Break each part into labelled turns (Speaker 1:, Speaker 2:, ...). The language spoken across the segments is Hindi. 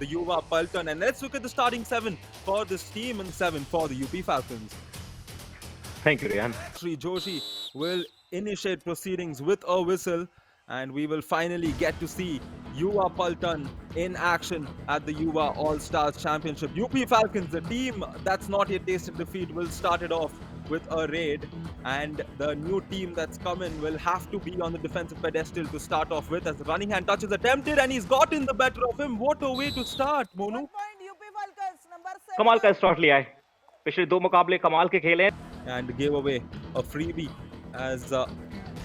Speaker 1: the Yuva Paltan. And let's look at the starting 7 for this team and 7 for the UP Falcons.
Speaker 2: Thank you, Rehan.
Speaker 1: Sri Joshi will initiate proceedings with a whistle, and we will finally get to see Yuva Paltan in action at the Yuva All-Stars Championship. UP Falcons, the team that's not yet tasted defeat, will start it off with a raid, and the new team that's coming will have to be on the defensive pedestal to start off with, as the running hand touch is attempted and he's gotten the better of him. What a way to start, Monu.
Speaker 2: कमाल का स्टार्ट लिया है, पिछले 2 मुकाबले कमाल के खेले हैं
Speaker 1: and gave away a freebie as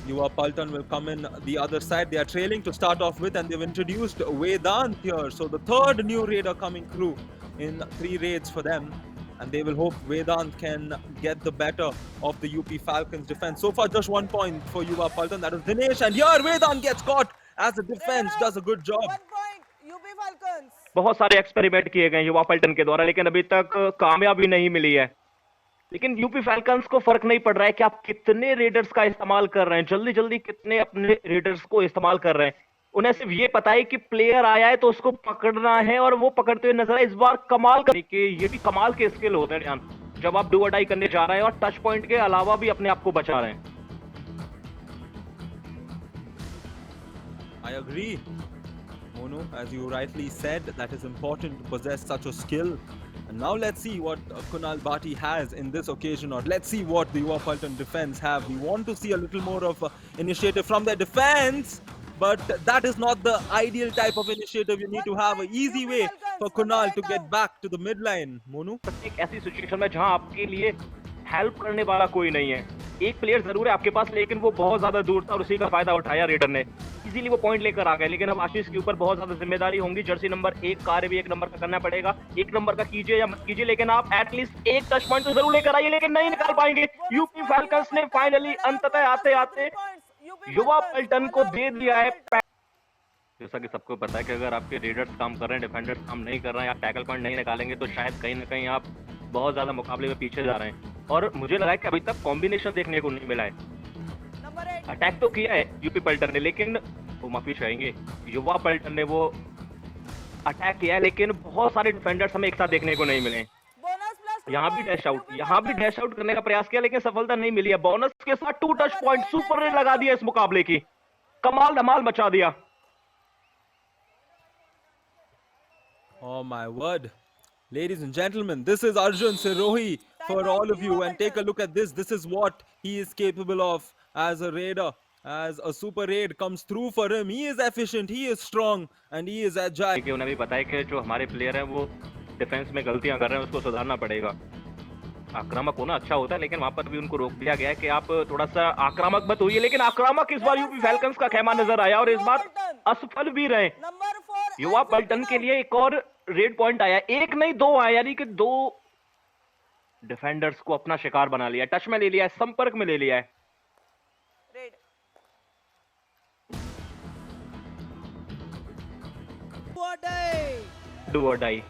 Speaker 1: Yuva Paltan will come in the other side. They are trailing to start off with, and they've introduced Vedant here. So the third new raider coming through in 3 raids for them, and they will hope Vedant can get the better of the UP Falcons defense. So far, just 1 point for Yuva Paltan. That is Dinesh, and here Vedant gets caught as the defense does a good job.
Speaker 2: बहुत सारे एक्सपेरिमेंट किए गए युवा पल्टन के द्वारा, लेकिन अभी तक कामयाबी नहीं मिली है। लेकिन यूपी फैल्कन्स को फर्क नहीं पड़ रहा है कि आप कितने रेडर्स का इस्तेमाल कर रहे हैं, जल्दी जल्दी कितने अपने रेडर्स को इस्तेमाल कर रहे हैं। उन्हें सिर्फ ये पता है कि प्लेयर आया है तो उसको पकड़ना है, और वो पकड़ते हुए नजर है। इस बार कमाल करने के ये भी कमाल के स्किल होते हैं ध्यान, जब आप डू और डाई करने जा रहे हैं और टच पॉइंट के अलावा भी अपने आप को बचा रहे हैं।
Speaker 1: I agree, Monu, as you rightly said, that is important to possess such a skill. And now let's see what Kunal Bhati has in this occasion, or let's see what the Yuva Paltan defense have. We want to see a little more of initiative from their defense, but that is not the ideal type of initiative. You need to have an easy way for Kunal to get back to the midline, Monu.
Speaker 2: एक ऐसी सिचुएशन में जहां आपके लिए हेल्प करने वाला कोई नहीं है, एक प्लेयर जरूर है आपके पास, लेकिन वो बहुत ज्यादा दूर था और उसी का फायदा उठाया रेडर ने। इजीली वो पॉइंट लेकर आ गए, लेकिन अब आशीष के ऊपर बहुत ज्यादा जिम्मेदारी होंगी। जर्सी नंबर 1 कार्य भी 1 नंबर का करना पड़ेगा। 1 नंबर का कीजिए या मत कीजिए, लेकिन आप एटलीस्ट एक टच पॉइंट तो जरूर लेकर आइए, लेकिन नहीं निकाल पाएंगे। यूपी फैल्कन्स ने फाइनली अंततः आते आते युवा पल्टन को दे दिया है। जैसा कि सबको पता है कि अगर आपके रेडर्स काम कर रहे हैं, डिफेंडर्स काम नहीं कर रहे हैं, आप टैकल पॉइंट नहीं निकालेंगे तो शायद कहीं ना कहीं आप बहुत ज्यादा मुकाबले में पीछे जा रहे हैं। और मुझे लगा है कि अभी तक कॉम्बिनेशन देखने को नहीं मिला है। अटैक तो किया है यूपी पल्टन ने, लेकिन वो माफी चाहेंगे, युवा पल्टन ने वो अटैक किया है, लेकिन बहुत सारे डिफेंडर्स हमें एक साथ देखने को नहीं मिले। यहाँ भी डैश आउट करने का प्रयास किया, लेकिन सफलता नहीं मिली है। बोनस के साथ 2 टच पॉइंट सुपर ने लगा दिया इस मुकाबले की, कमाल धमाल मचा दिया।
Speaker 1: Oh my word. Ladies and gentlemen, this is Arjun Sirohi for all of you, and take a look at this. This is what he is capable of as a raider. As a super raid comes through for him, he is efficient, he is strong, and he is agile.
Speaker 2: कि उन्हें भी पता है कि जो हमारे प्लेयर हैं वो डिफेंस में गलतियां कर रहे हैं, उसको सुधारना पड़ेगा। आक्रामक होना अच्छा होता है, लेकिन वहां पर भी उनको रोक दिया गया है कि आप थोड़ा सा आक्रामक मत होइए। लेकिन आक्रामक इस बार यूपी फैल्कन्स का खेमा नजर आया, और इस बार असफल भी रहे। युवा पल्टन के लिए एक और रेड पॉइंट आया, 1 नहीं 2 आया, यानी कि 2 डिफेंडर्स को अपना शिकार बना लिया, टच में ले लिया है, संपर्क में ले लिया है। डू और डाई।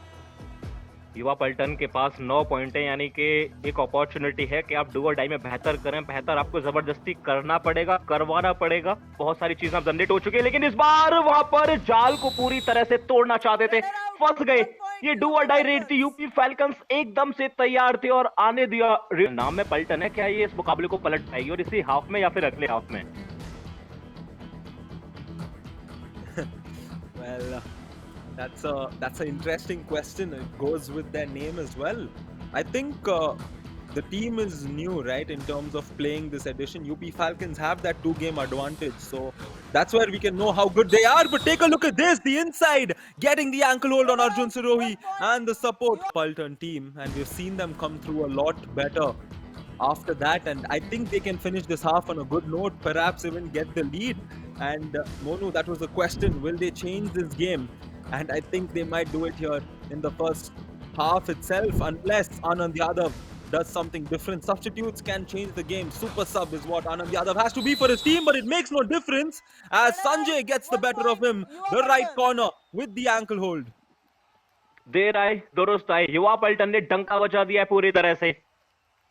Speaker 2: युवा पल्टन के पास 9 पॉइंट है, यानी कि एक अपॉर्चुनिटी है कि आप डू और डाई में बेहतर करें। बेहतर आपको जबरदस्ती करना पड़ेगा, करवाना पड़ेगा। बहुत सारी चीजें जनरेट हो चुकी है, लेकिन इस बार वहां पर जाल को पूरी तरह से तोड़ना चाहते थे, फंस गए। ये डू और डाई रेड थी, यूपी फैल्कन्स एकदम से तैयार थे और आने दिया। नाम में पल्टन है, क्या ये इस मुकाबले को पलट पाएगी और इसी हाफ में या फिर अगले हाफ में?
Speaker 1: Well, that's an interesting question. It goes with their name as well. I think the team is new, right, in terms of playing this edition. UP Falcons have that 2-game advantage, so that's where we can know how good they are. But take a look at this, the inside, getting the ankle hold on Arjun Sirohi and the support Paltan team, and we've seen them come through a lot better after that, and I think they can finish this half on a good note, perhaps even get the lead. And Monu, that was the question, will they change this game? And I think they might do it here in the first half itself, unless Anand Yadav does something different. Substitutes can change the game. Super sub is what Anand Yadav has to be for his team, but it makes no difference as Sanjay gets the better of him, the right corner with the ankle hold.
Speaker 2: देर आए दुरुस्त आए, युवा पल्टन ने डंका बजा दिया है पूरी तरह से।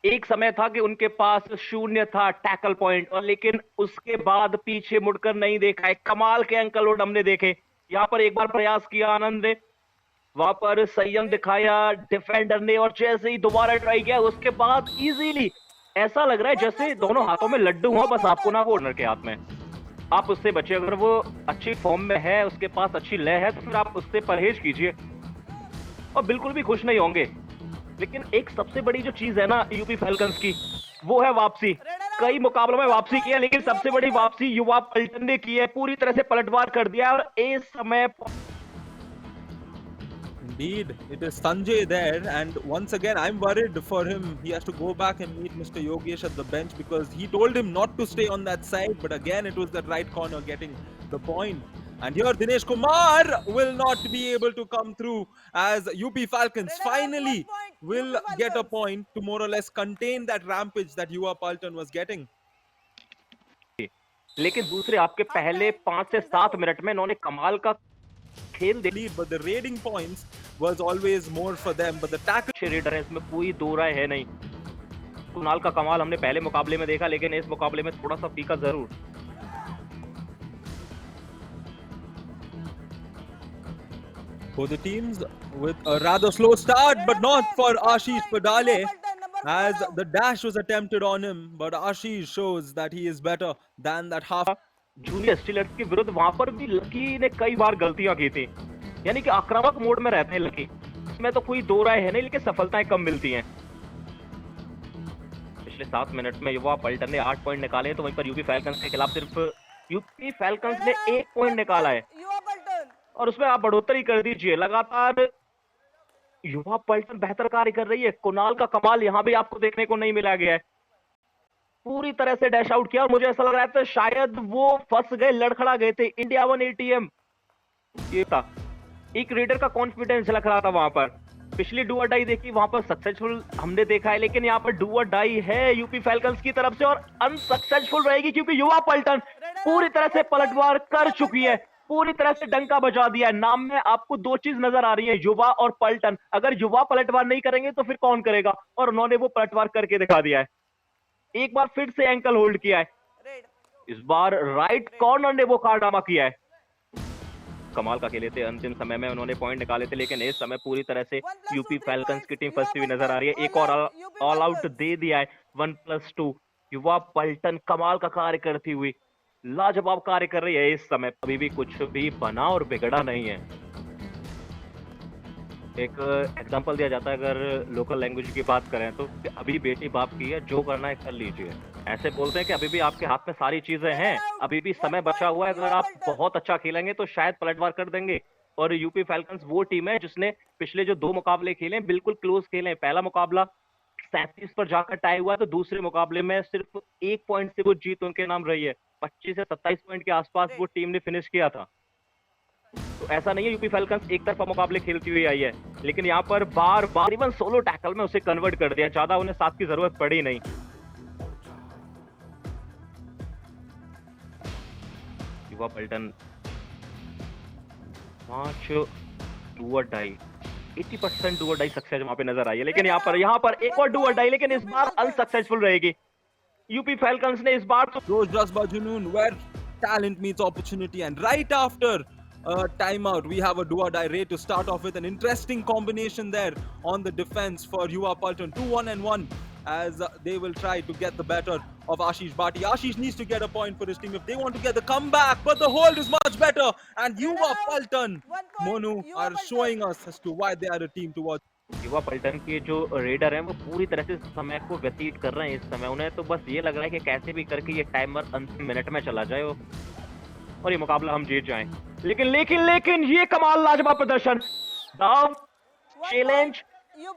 Speaker 2: एक समय था कि उनके पास 0 था टैकल पॉइंट, और लेकिन उसके बाद पीछे मुड़कर नहीं देखा है। कमाल के एंकल होल्ड हमने देखे। यहाँ पर एक बार प्रयास किया आनंद ने, वहां पर संयम दिखाया डिफेंडर ने, और जैसे ही दोबारा ट्राई किया उसके बाद इजीली ऐसा लग रहा है जैसे दोनों हाथों में लड्डू हो, बस आपको ना वो ओनर के हाथ में। आप उससे बचिए, अगर वो अच्छी फॉर्म में है, उसके पास अच्छी लय है, तो फिर आप उससे परहेज कीजिए और बिल्कुल भी खुश नहीं होंगे। लेकिन एक सबसे बड़ी जो चीज है ना यूपी फैल्कन्स की, वो है वापसी। कई मुकाबलों में वापसी की है, लेकिन सबसे बड़ी वापसी युवा पलटन ने की है, पूरी तरह से पलटवार कर दिया है। और इस समय
Speaker 1: Indeed, it is Sanjay there, and once again, I'm worried for him. He has to go back and meet Mr. Yogesh at the bench because he told him not to stay on that side, but again, it was that right corner getting the point. And here, Dinesh Kumar will not be able to come through as UP Falcons finally will get a point to more or less contain that rampage that UA Paltan was getting.
Speaker 2: लेकिन दूसरे आपके पहले 5 से 7 मिनट में इन्होंने कमाल का खेल दे
Speaker 1: Lead, but the raiding points was always more for them. But the tackle.
Speaker 2: अच्छे रेडर है, इसमें कोई दो राय है नहीं। कुणाल का कमाल हमने पहले मुकाबले में देखा, लेकिन इस मुकाबले में थोड़ा सा फीका जरूर।
Speaker 1: For the teams with a rather slow start, but not for Ashish Padale, as the dash was attempted on him. But Ashish shows that he is better than that half.
Speaker 2: Junior stealers के विरुद्ध वहां पर भी लकी ने कई बार गलतियां की थी, यानी कि आक्रामक मोड में रहते हैं लकी, इसमें तो कोई दो राय है नहीं, लेकिन सफलताएं कम मिलती हैं। पिछले 7 मिनट में युवा पलटन ने 8 पॉइंट निकाले, तो वहीं पर यूपी फैल्कन्स के खिलाफ सिर्फ यूपी फैल्कन्स ने 1 पॉइंट निकाला है, और उसमें आप बढ़ोतरी कर दीजिए। लगातार युवा पलटन बेहतर कार्य कर रही है। कुणाल का कमाल यहाँ भी आपको देखने को नहीं मिला गया है, पूरी तरह से डैश आउट किया, और मुझे ऐसा लग रहा था शायद वो फंस गए, लड़खड़ा गए थे। इंडिया 1 ATM ये था, एक रेडर का कॉन्फिडेंस झलक रहा था वहां पर। पिछली डू और डाई देखी, वहां पर सक्सेसफुल हमने देखा है, लेकिन यहाँ पर डू और डाई है यूपी फैल्कन्स की तरफ से, और अनसक्सेसफुल रहेगी क्योंकि युवा पलटन पूरी तरह से पलटवार कर चुकी है, पूरी तरह से डंका बजा दिया है। नाम में आपको दो चीज नजर आ रही है, युवा और पलटन। अगर युवा पलटवार नहीं करेंगे तो फिर कौन करेगा, और उन्होंने वो पलटवार करके दिखा दिया है। एक बार फिर से एंकल होल्ड किया है, इस बार राइट कॉर्नर ने वो कारनामा किया है। कमाल का खेले थे, अंतिम समय में उन्होंने पॉइंट निकाले थे, लेकिन इस समय पूरी तरह से यूपी फैल्कन्स की टीम फंसती हुई नजर आ रही है। एक और ऑल आउट दे दिया है, 1+2। युवा पलटन कमाल का कार्य करती हुई लाजवाब कार्य कर रही है इस समय, अभी भी कुछ भी बना और बिगड़ा नहीं है। एक एग्जांपल दिया जाता है, अगर लोकल लैंग्वेज की बात करें तो, अभी बेटी बाप की है, जो करना है कर लीजिए। ऐसे बोलते हैं कि अभी भी आपके हाथ में सारी चीजें हैं, अभी भी समय बचा हुआ है, अगर आप बहुत अच्छा खेलेंगे तो शायद पलटवार कर देंगे। और यूपी फैल्कन्स वो टीम है जिसने पिछले जो 2 मुकाबले खेले बिल्कुल क्लोज खेले। पहला मुकाबला 37 पर जाकर टाई हुआ, तो दूसरे मुकाबले में सिर्फ 1 पॉइंट से वो जीत उनके नाम रही है। 25 से 27 पॉइंट के आसपास वो टीम ने फिनिश किया था। तो ऐसा नहीं है यूपी फैल्कन्स एक तरफा मुकाबले खेलती हुई आई है, लेकिन यहाँ पर बार बार इवन सोलो टैकल में उसे कन्वर्ट कर दिया, ज्यादा उन्हें साथ की जरूरत पड़ी नहीं। युवा पलटन 5 डू और डाई, 80% डू और डाई सक्सेस वहां पे नजर आई है, लेकिन यहाँ पर एक और डू और डाई, लेकिन इस बार अनसक्सेसफुल रहेगी यूपी फैल्कन्स ने। इस बार तो
Speaker 1: Those just by Junoon, where talent meets opportunity, and right after timeout, we have a do or die raid to start off with. An interesting combination there on the defense for Yuva Paltan. 2-1-1 as they will try to get the better of Ashish Bhati. Ashish needs to get a point for his team if they want to get the comeback, but the hold is much better. And Yuva Paltan, Monu, are showing us as to why they are a team to watch.
Speaker 2: युवा पलटन के जो रेडर हैं वो पूरी तरह से समय को व्यतीत कर रहे हैं। इस समय उन्हें तो बस ये लग रहा है कि कैसे भी करके ये टाइमर अंतिम मिनट में चला जाए और ये मुकाबला हम जीत जाएं। लेकिन ये कमाल लाजवाब प्रदर्शन, दाव, चैलेंज,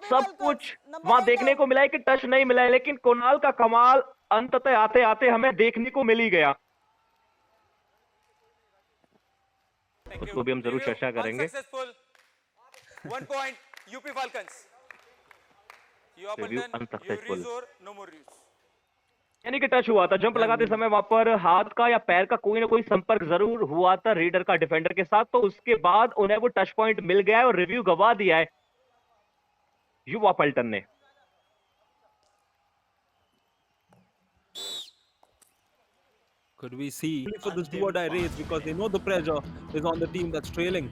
Speaker 2: सब कुछ वहां देखने को मिला है कि टच नहीं मिला है, लेकिन कुणाल का कमाल अंततः आते आते हमें देखने को मिल ही गया। उसको भी हम जरूर चर्चा करेंगे।
Speaker 3: One point, UP Falcons.
Speaker 2: Review unsuccessful.
Speaker 3: No more reviews.
Speaker 2: यानी कि टच हुआ था, जंप लगाते समय वहां पर हाथ का या पैर का कोई ना कोई संपर्क जरूर हुआ था रेडर का डिफेंडर के साथ, तो उसके बाद उन्हें वो टच पॉइंट मिल गया है और रिव्यू गवा दिया है युवा पलटन ने।
Speaker 1: Could we see for this do or die race, because they know the pressure is on the team that's trailing.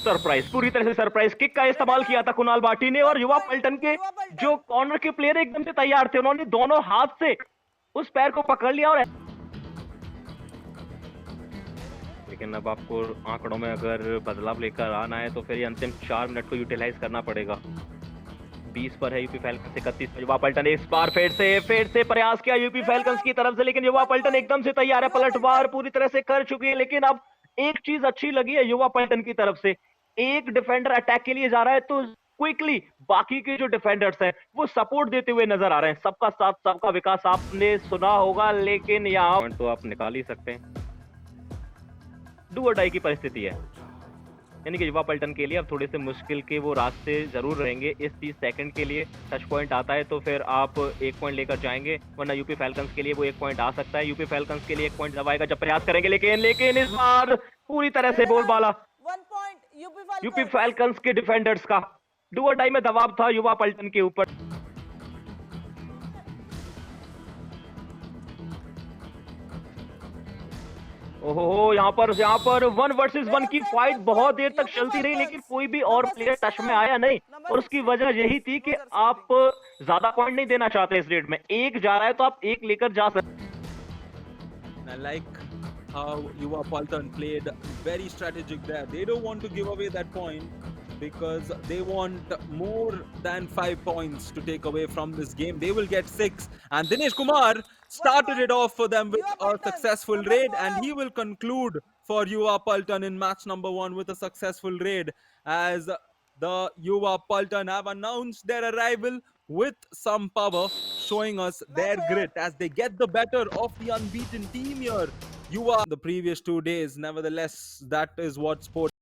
Speaker 2: Surprise, पूरी तरह से सरप्राइज किक का इस्तेमाल किया था कुणाल भाटी ने, और युवा पलटन के जो कॉर्नर के प्लेयर एकदम से तैयार थे, उन्होंने दोनों हाथ से उस पैर को पकड़ लिया। और लेकिन अब आपको आंकड़ों में अगर बदलाव लेकर आना है तो फिर ये अंतिम 4 मिनट को यूटिलाइज करना पड़ेगा। 20 पर है यूपी फैल्कन्स, 31 पर युवा पलटन। इस बार फिर से प्रयास किया यूपी फैल्कन्स की तरफ से, लेकिन युवा पलटन एकदम से तैयार है, पलटवार पूरी तरह से कर चुकी है। लेकिन अब एक चीज अच्छी लगी है युवा पलटन की तरफ से, एक डिफेंडर अटैक के लिए जा रहा है तो क्विकली बाकी के जो डिफेंडर्स हैं वो सपोर्ट देते हुए नजर आ रहे हैं। सबका साथ सबका विकास आपने सुना होगा, लेकिन यहाँ तो आप निकाल ही सकते हैं। डू और डाई की परिस्थिति है, यानी कि युवा पलटन के लिए अब थोड़े से मुश्किल के वो रास्ते जरूर रहेंगे। इस 30 सेकंड के लिए टच पॉइंट आता है तो फिर आप 1 पॉइंट लेकर जाएंगे, वरना यूपी फैल्कन्स के लिए वो 1 पॉइंट आ सकता है। यूपी फैल्कन्स के लिए 1 पॉइंट जब आएगा जब प्रयास करेंगे, लेकिन इस बार पूरी तरह से बोलबाला
Speaker 4: 1 point
Speaker 2: यूपी फैल्कन्स के डिफेंडर्स का। डू और डाई में दबाव था युवा पलटन के ऊपर। ओहो, यहाँ पर 1 वर्सेस 1 की फाइट बहुत देर तक चलती रही, लेकिन कोई भी और प्लेयर टच में आया नहीं, और उसकी वजह यही थी कि आप ज्यादा पॉइंट नहीं देना चाहते इस रेट में। 1 जा रहा है तो आप 1 लेकर जा सकते।
Speaker 1: I like how Yuva Paltan played very strategic there. They don't want to give away that point because they want more than 5 points to take away from this game. They will get 6, and Dinesh Kumar started it off for them with a successful raid, and he will conclude for Yuva Paltan in match number 1 with a successful raid, as the Yuva Paltan have announced their arrival with some power, showing us their grit as they get the better of the unbeaten team here. You are the previous 2 days. Nevertheless, that is what sport